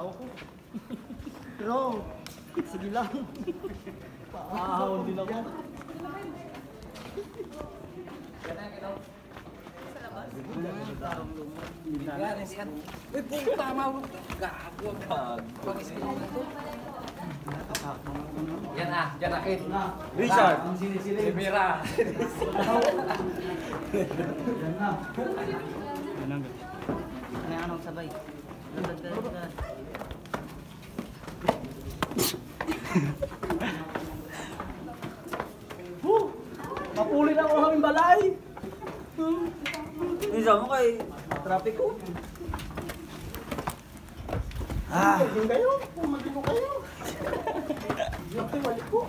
trabaho ko. Pero, sige lang. Paahon din ako. Uy, puta, mawag. Gago. Pag-iskilo na to. Yan na, yan na, Kid. Richard! Rivera. Yan na. May anong sabay. Dagdag. Mapuli na ako kaming balay! Isa mo kay traffic ko. Hindi kayo? Pumagi ko kayo! Hindi mali ko!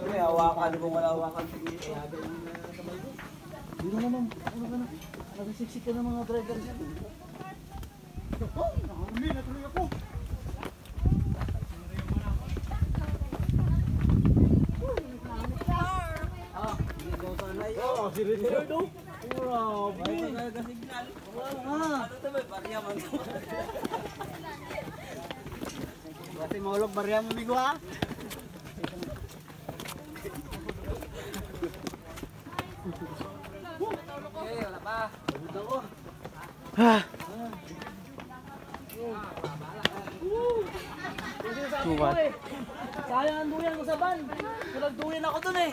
May hawakan kung wala hawakan. Hindi naman, ano ka na? Nagasiksik ka ng mga driver siya. Nakahuli, natuloy ako! Oh, si Richard oh! Grabe! Nagasignal. Ano to ba? Barya man to. Kasi maulog barya mo migo ha? Wala pa. Sukat. Sayang ang duyan ko sa van. Nagduyan ako dun eh.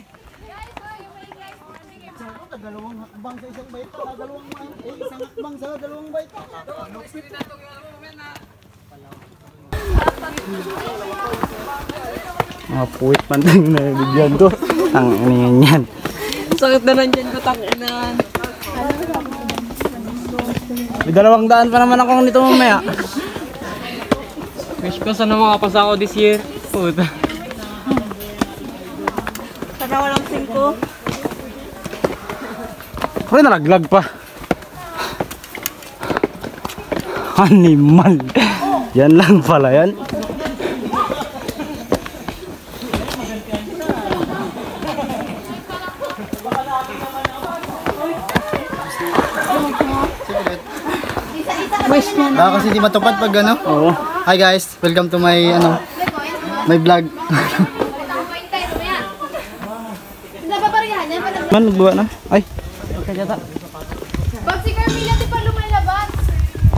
Dalawang hakbang sa isang baita, isang hakbang sa dalawang baita. Mga puwit man lang na bigyan ko. Ang iniyan yan. Sakit na nandyan ko, tanginan. May 200 pa naman ako nito mamaya. Wish ko sana makapasa ako this year. Puta. Sana walang 5. Pwede nalaglag pa. Animal. Yan lang pala yan. Baka kasi di matupad pag ano? Oo. Hi guys, welcome to my my vlog. Man, nagbuwa na. Ay. Pag si Carmilla, di pa lumalabas.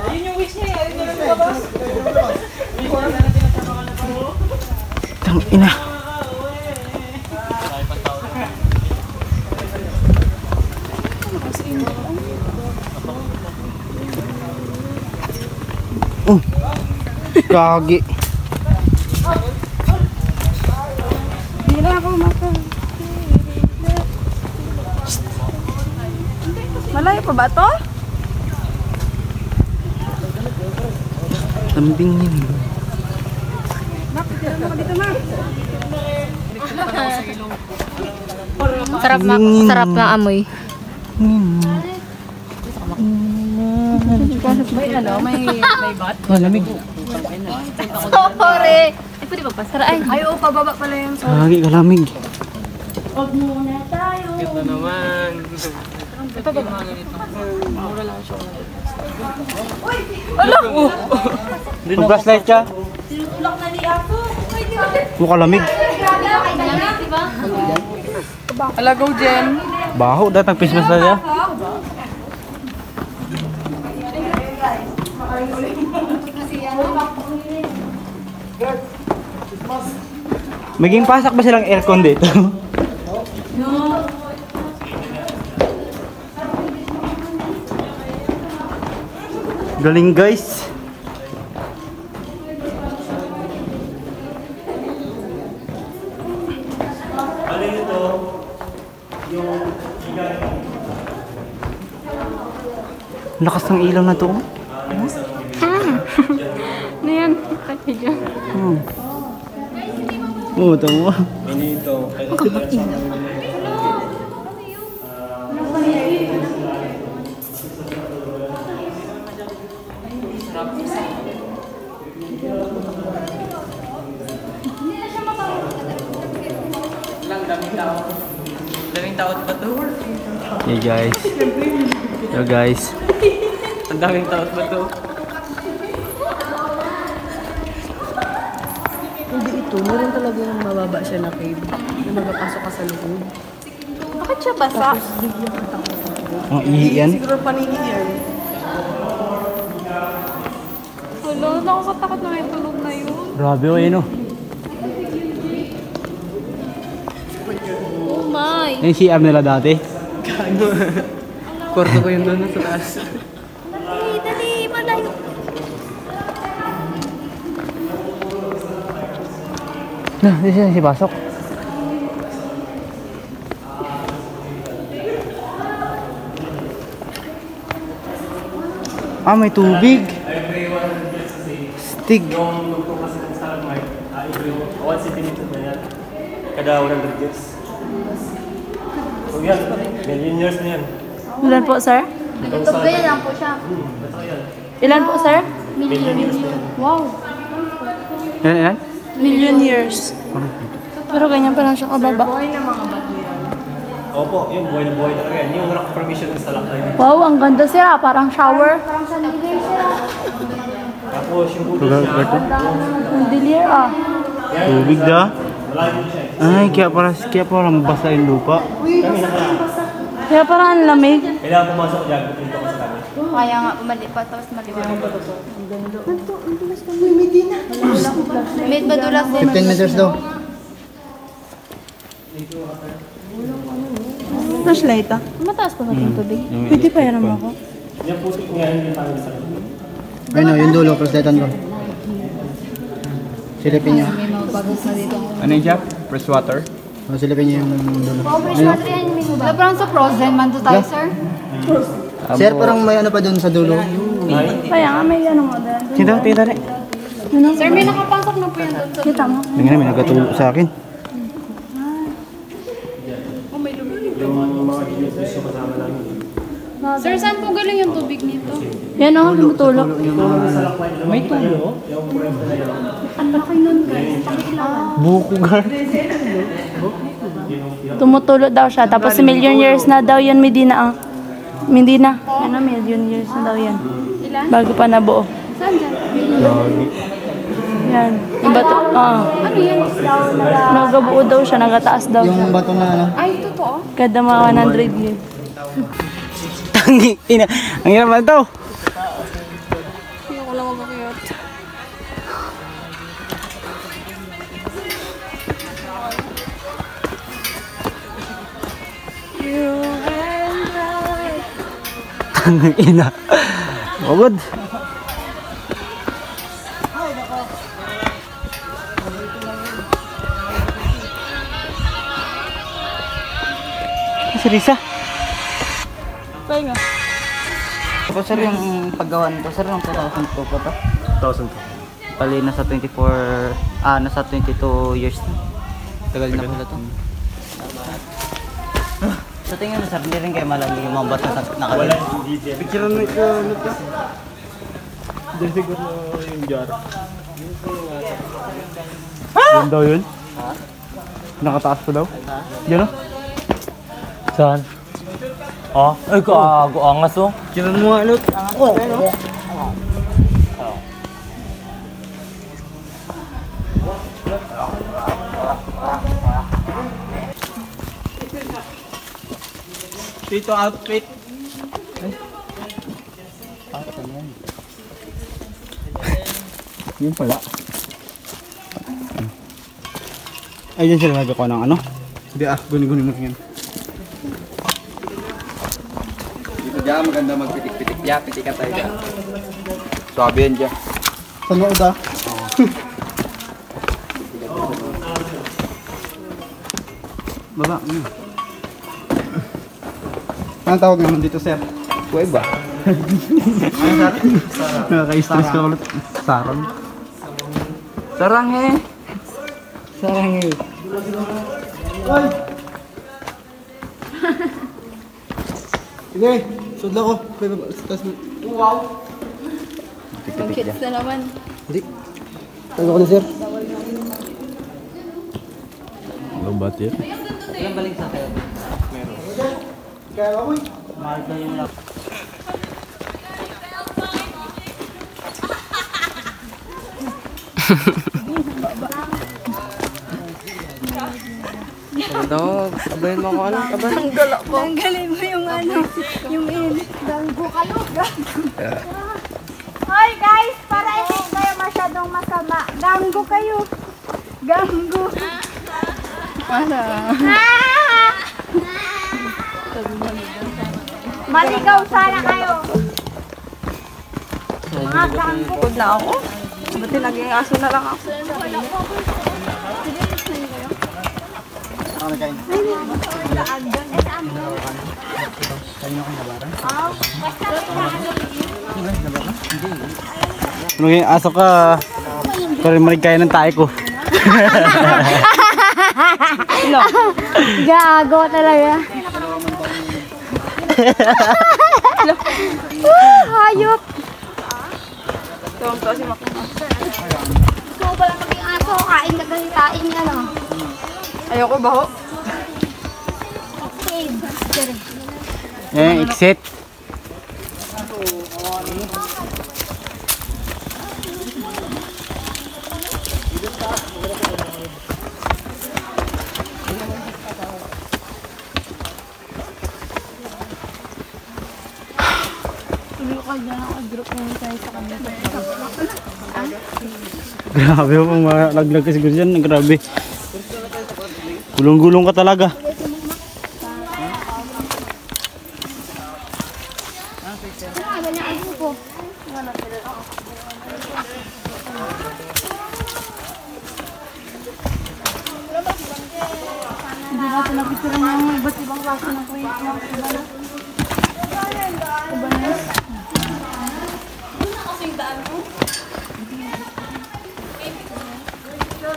Ayun yung wish niya. Ayun yung lumabas. Tang ina. Gagi. Hindi na ako makan. Malayo pa ba to? Lambing yun. Sarap ng amoy. May ano, may bat. Malamig. Sorry. Ay, pwede ba pasara? Ay, Ay, oo, pababa pala yung Gagi, kalamig. Huwag muna tayo. ito naman. Mag-flashlight siya. Sinutulak na ni Apo. Mukha lamig. Diba? Alagaw, Jem. Baho, dahil nag-Christmas na siya. Maging pasak ba silang aircon dito? Galing guys. Lakas ng ilaw na to. Ano yan? Kaya dyan. Oo, tama. Daming taot ba to? Hey guys. Yo guys. Ang daming taot ba to? dito, meron talaga yung mababa siya na cave. Na magpapasok ka sa loob. Bakit siya basa? Ang ihi yan. Siguro panini yan. Wala, nakakatakot na may tulog na yun. Grabe o yun o. Oh my! Yung CR nila dati. Kwarto ko yun doon sa taas. Dali, dali, malayo. Nah, di siya si pasok. Ah, may tubig. Stig. Yung magpukas ng stalagmite, once itinitin na yan, kada 100 years. So yan, million years na yan. Ilan po, sir? Ganyan lang po siya. Ilan po, sir? Million years na yan. Wow. Yan, yan. Million years. Pero ganyan pa lang siya kababa. Opo, yung buhay na buhay talaga yan. Yung rock formation ng stalactite. Wow, ang ganda sir. Parang shower. Tapos yung butas niya, Ang dilir ah. Tubig da. malayo siya eh. Ay, kaya parang basa yung lupa. Kami nakaraan. Kaya parang ang lamig. Kailangan pumasok dyan, pupunta ko sa kami. Kaya nga, malipat, tapos maliwanag. May madulas din. 15 meters daw. Flashlight ah. Mataas pa ba yung tubig? Pwede pa yan naman ako. Yung putik nga yung tanggal sa kami. Ay no, yung dulo, prosletan ko. Silipin niyo. May mga bagos na dito. Ano yung job? Fresh water? O, silipin niyo yung dulo. Wala parang sa frozen man to tayo, sir? Sir, parang may ano pa dun sa dulo. Kaya nga may ano mo dahil. Tingnan, tingnan. Sir, may nakapasok na po yan doon sa... Kita mo? Tingnan, may nagkatulo sa akin. Yung mga gilid yung kasama namin. Sir, saan po galing yung tubig nito? Yan oh, lumutulog. May tulo? Yung pwede na yun. Ang laki nun, guys. Pakilala. Buko gar. Tumutulo daw siya. Tapos million years na daw yun, Medina ah. Medina. Ano, million years na daw yan. Ilan? Bago pa nabuo. Saan dyan? Yan. Yung bato. Ano yan? Nagabuo daw siya, nagataas daw siya. Yung bato na ano. Ay, totoo? Kada mga 100 years. Tangi, ina. Ang hirap na ito. Ayoko lang mabakiyot. Tangi, ina. Pagod. Si Risa. Kaya nga. Ito sir yung paggawa nito. Sir, yung 2002 po to. 1,000. Bali, nasa 22 years na. Tagal na pala to. Sa tingin mo sir, hindi rin kayo malamig yung mga bato na nakalit. Wala yung DJ. Picture na ito. Diyan siguro yung jar. Yun daw yun? Nakataas pa daw? Yun o? Saan? Ah, ay kaago angas oh. Kiran mo nga, Lut. Oh. Dito outfit. Yun pala. Ayun sila nagkakuha ng ano? Hindi guni-guni mo yan. Dito dyan, maganda magpitik-pitik. Ya, pitikan tayo dyan. Swabe yan dyan. Sa loob ah? Baba. Anong tawag naman dito, sir? Kuweba. Nakaka-stress ka ulit. Sarang. Sarang eh. Sarang eh. Sige, sudla ko. Wow! Ang kids na naman. Hindi. Tago ko na, sir. Ang bati. Ilang balik sa akin? Meron. Kaya ako eh. Mahal ka yung lang. Ito, sabayin mo ako ano, kaban. Tanggalin mo yung ano, yung init. Ganggo ka no, ganggo. Hoy guys, para hindi kayo masyadong masama. Ganggo kayo. Ganggo. Para. Maligaw sana kayo. Mga ganggo. Pagod na ako. Buti naging aso na lang ako. Naging aso ka. Pero marig kaya ng tayo ko. Gago talaga. Hayop. Tuwang-tuwa si Maki. Ikaw ba lang maging aso? Kain na galitain ka lang. Ayoko baho. Okay. Exit. Grabe po, malaglag ka siguro dyan. Grabe. Gulong-gulong ka talaga. Hindi natin napicture ng iba't ibang klase ng kuya.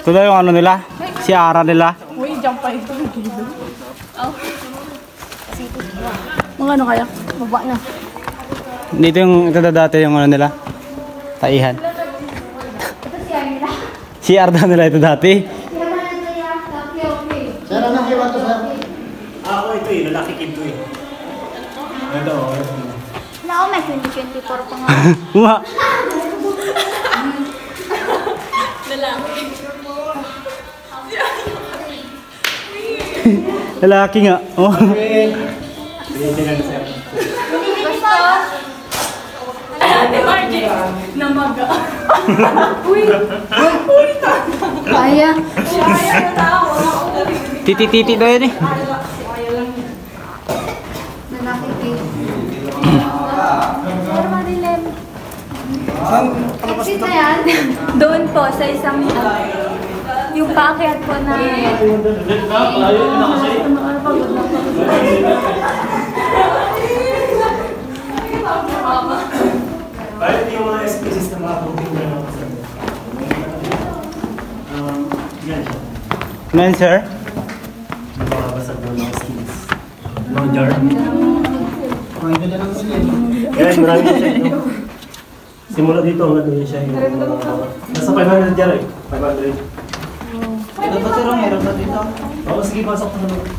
Ito na yung ano nila, si Ara nila. Uy, jump pa ito. Mga ano kaya? Baba na. Dito yung ito na dati yung ano nila, taihan. Si Arda nila ito dati. Ako ito eh, lalaki kid ko eh. Ito. Nako, may 2024 pa nga. Uma. Lalaki nga. Oh. Kaya. Titi-titi daw yan eh. Lalaki kid. Pero madilim. Exit na yan? Doon po, sa isang yung paakyat po na Bakit yung mga species na mga puting na yan siya. Nan sir? Nakabasag ng mga skins. Mga jar. Yan, marami siya ito. Simula dito, hanggang doon siya yung nasa 500 jar eh. 500. Ito ba sir, meron ba dito? Oo, sige, pasok na naman.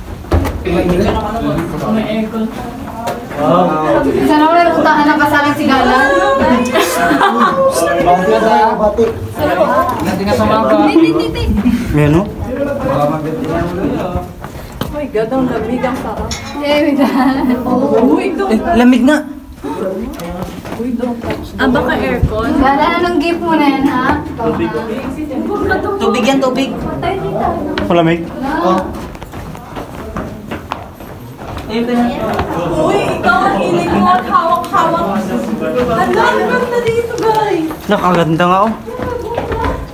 May aircon. sana ko na puntahan ng kasalang sigala. Natinga sa mga. Ayan o. Oh my God, ang lamig ang sarap. Lamig na. Baka aircon? Gala na ng gift mo na yan, ha? Tubig yan, tubig. Malamig. Uy, ikaw ang hilig mo at hawak-hawak. Ang ganda dito, guys. Nakaganda nga oh.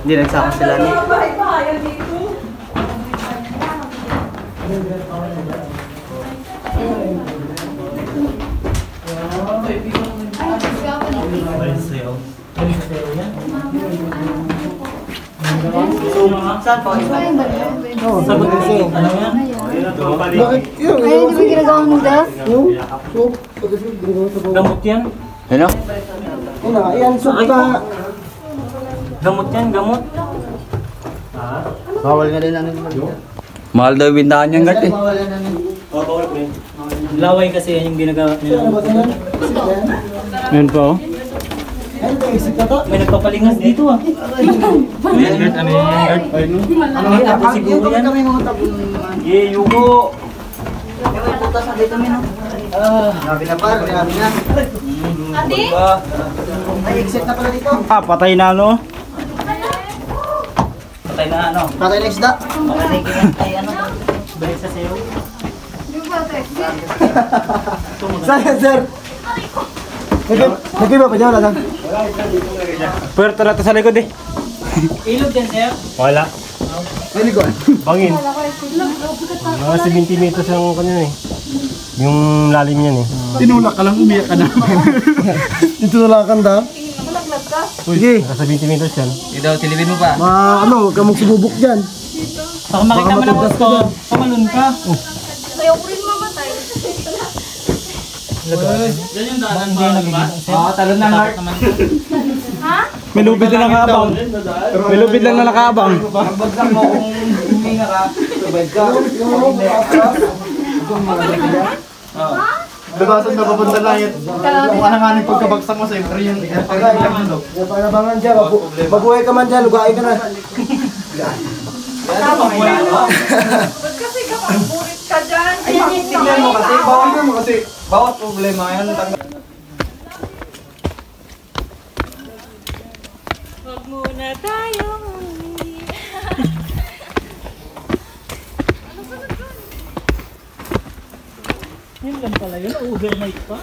Hindi nagsaka sila ni. Bahay-bahayan dito. Saan po? Sagot ko sa'yo. Ano yan? Bakit? Ay, di ba ginagawa mo daw? Gamot yan. Ano? Gamot yan, gamot. Bawal nga din ano. Mahal daw yung bintahan niyang gart eh. Oo, bawal ko yun. Laway kasi yan yung ginagawa nila. Yun po oh. May nagpapalingas dito ah. Guard, ano yung guard? Ano nga tapos siguro yan? Kami mga tabon. Yeah, Yugo! May putas na dito min. Grabe na par, grabe na. Ate? May exit na pala dito. Patay na ano? Patay na ano? Patay na isda. Ay ano? Balik sa sayo. Sir, sir. Nagkiba pa dyan, lang. Puerto na to sa likod eh. Ilog din, sir. Wala. Naligo. Bangin. Mga 70 meters ang kanina eh. Yung lalim niyan eh. Tinulak ka lang, umiyak ka na. Tinulakan daw. Sige. Nasa 20 meters yan. Ikaw, silipin mo pa. Ano, huwag ka magsububok dyan. Baka makita mo na boss ko. Pamalun ka. Ayaw ko rin mamatay. Yan yung daan ba? Talon ng heart. Ha? May lubid na nakaabang. May lubid lang na nakaabang. Pagbagsak mo kung huminga ka, survive ka. Labasan na papunta na yan. Kung alanganin pagkabagsak mo sa iyo, yun. Yung panabangan dyan, mabuhay ka man dyan, lugain ka na. Ba't kasi ka maburit ka dyan? Tingnan mo kasi, bawal mo kasi. Bawat problema yan. Huwag muna tayong Yun lang pala yun. Overnight pa.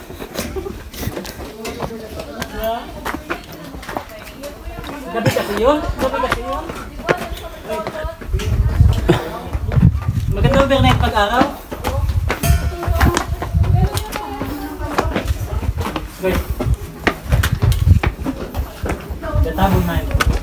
Gabi kasi yun. Gabi kasi yun. Maganda overnight pag-araw. Guys. Tatabon na yun.